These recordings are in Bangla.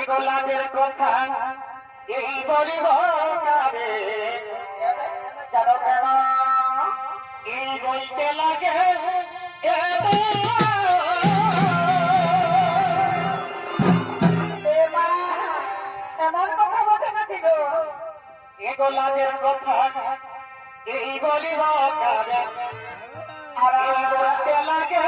গোলাপের কথা এই বলিব কেন কেন এই বলতে লাগে এমন কথা বলে নাকি গো এ গোলাপের কথা এই বলিব আর এই বলতে লাগে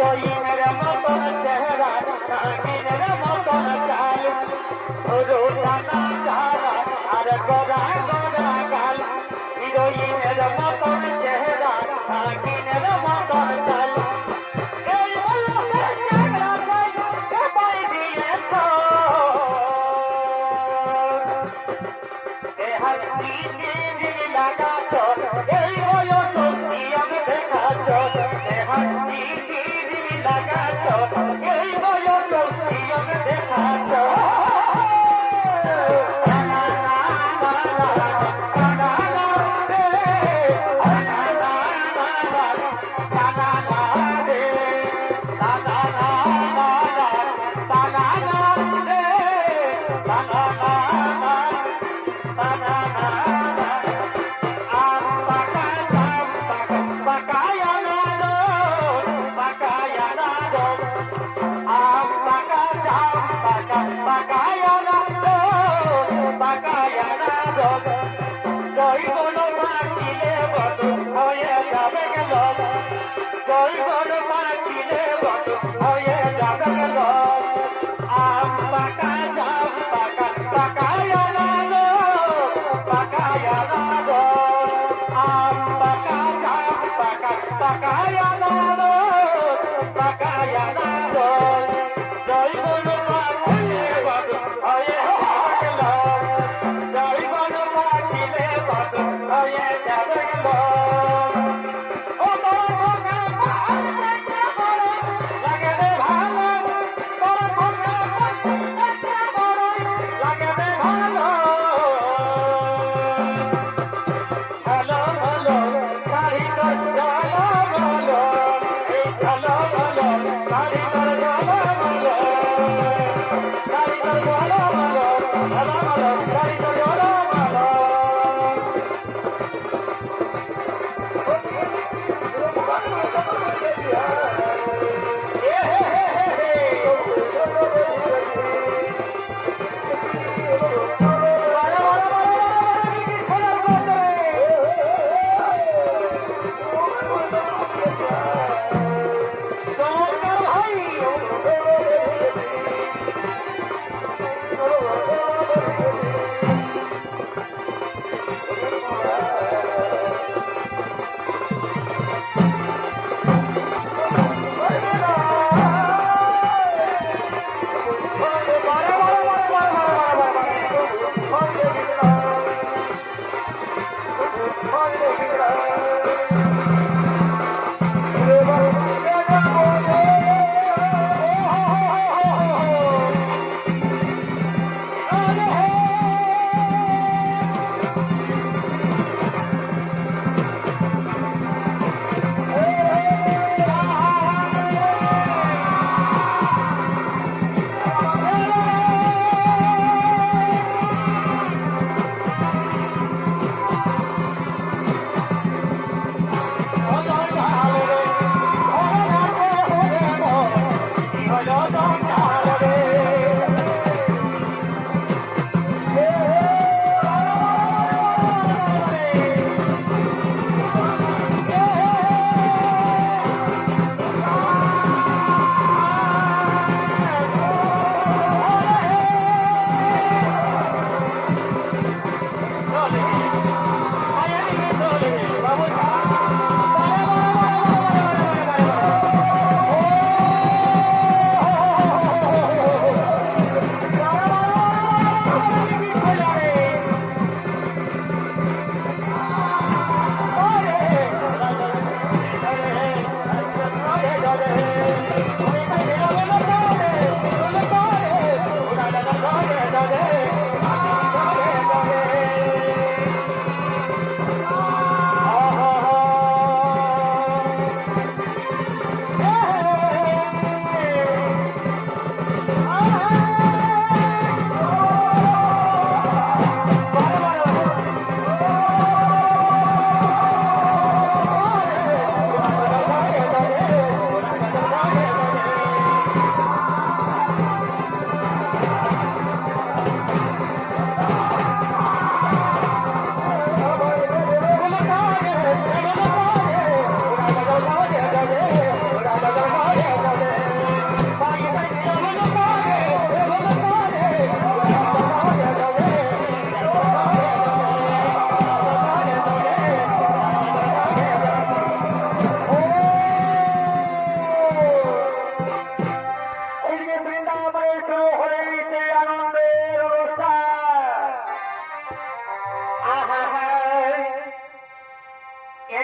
হিরোইনের মতন চেহারা নাগিনের মতন চাল রোজানা চারা আর গোরা গোরা গাল হিরোইনের মতন চেহারা নাগিনের মতন চাল এই বলতে চেহারা পাই দিয়েছ এ হাতি দিন লাগাছ এই বয়স আমি দেখাছ এ হাতি দিন লাগাছ এই বয়স আমি দেখাছ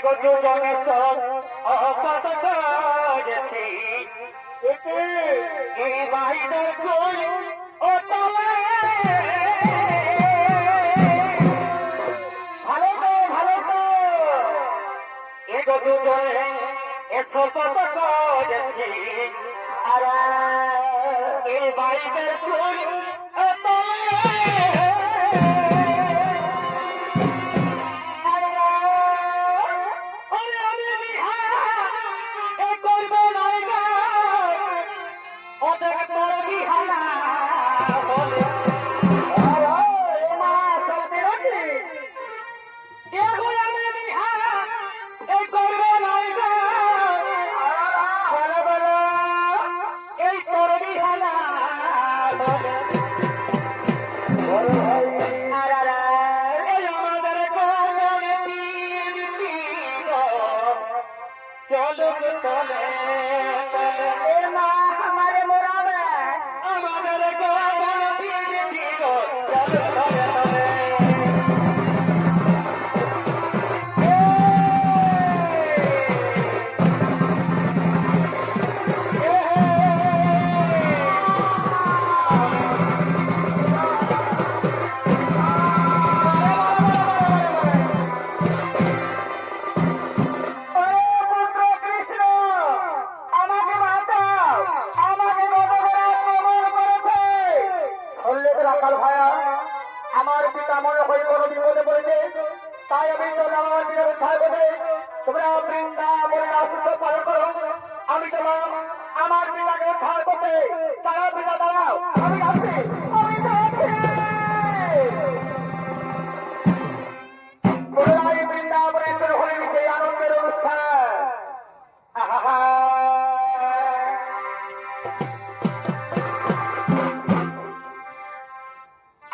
এগো দুজনে চল অপত করেছি এই বাইরের কই ও তলে ভালো তো এগো দুজনে এসো কত করেছি আর এই বাইরের কই ও তলে আমার পিতা মনে হয় কোনো বিপদে পড়েছে, তাই আমি আমার বিরোধ থাকবে। তোমরা বৃন্দাবনে আসতে পালন করো। আমি তোমার আমার পিতাকে উদ্ধার করতে তারা পিতা দাঁড়াও। আমি আসছি, আমি বৃন্দাবনে শুরু হয়ে সেই আনন্দের অনুষ্ঠান।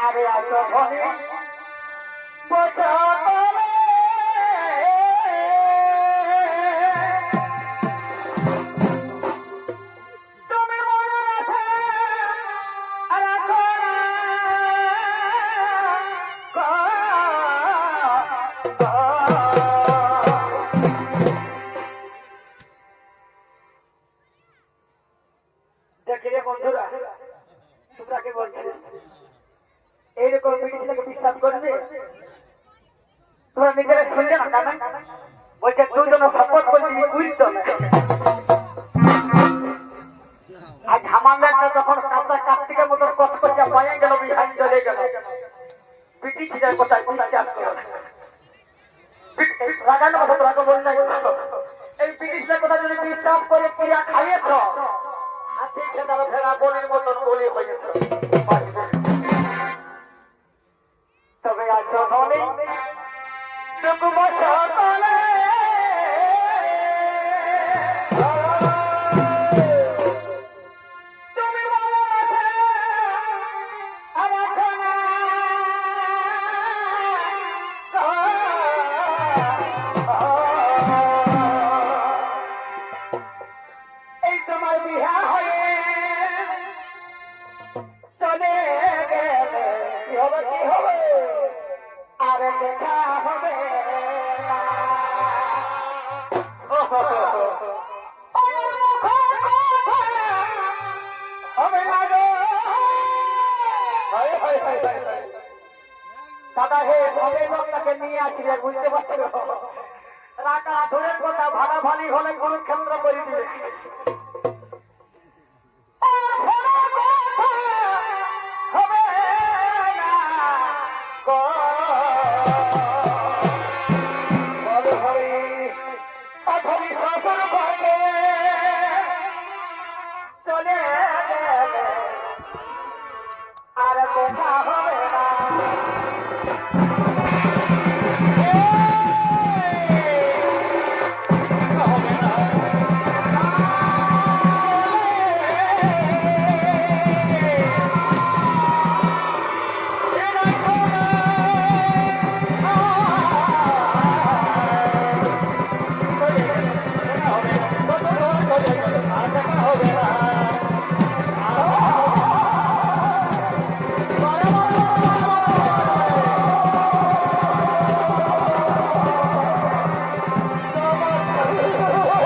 আরে আসো ভনে বসো তুমি মনে রাখো দেখে বন্ধুরা, তোমরা কে বলছো এইরকম জিনিসটাকে বিশ্বাস করবে? তোমরা নিজেরা শুনলে না কেন? বলছে দুজন শপথ করছি বুঝতো না। আজ হামানদারটা যখন কার্তিকের মতন কষ্ট করছে পায়ে গেল, বিহান চলে গেল, ব্রিটিশ ছিলেন কোথায় বিশ্বাস করো রাগানো কথা তোরা বললে এই ব্রিটিশদের কথা যদি বিশ্বাস করে ক্রিয়া খাইয়েছ হাতে খেতার ফেরা বলির মতন বলি হয়েছে। তবে আছো বলে টুকু বসো তলে তুমি বলো আর এখন এই তোমার বিহা হয়ে চলে গেলে কি হবে কি হবে আর দেখা হবে হবে না গো দাদা হে সবে লোকটাকে নিয়ে আসলে বুঝতে পারছিল রাখা ধরের কথা ভাড়া ভালি হলে কোন কেন্দ্র করে দিবে হবে না গো অধরি সফর করে চলে আর দেখা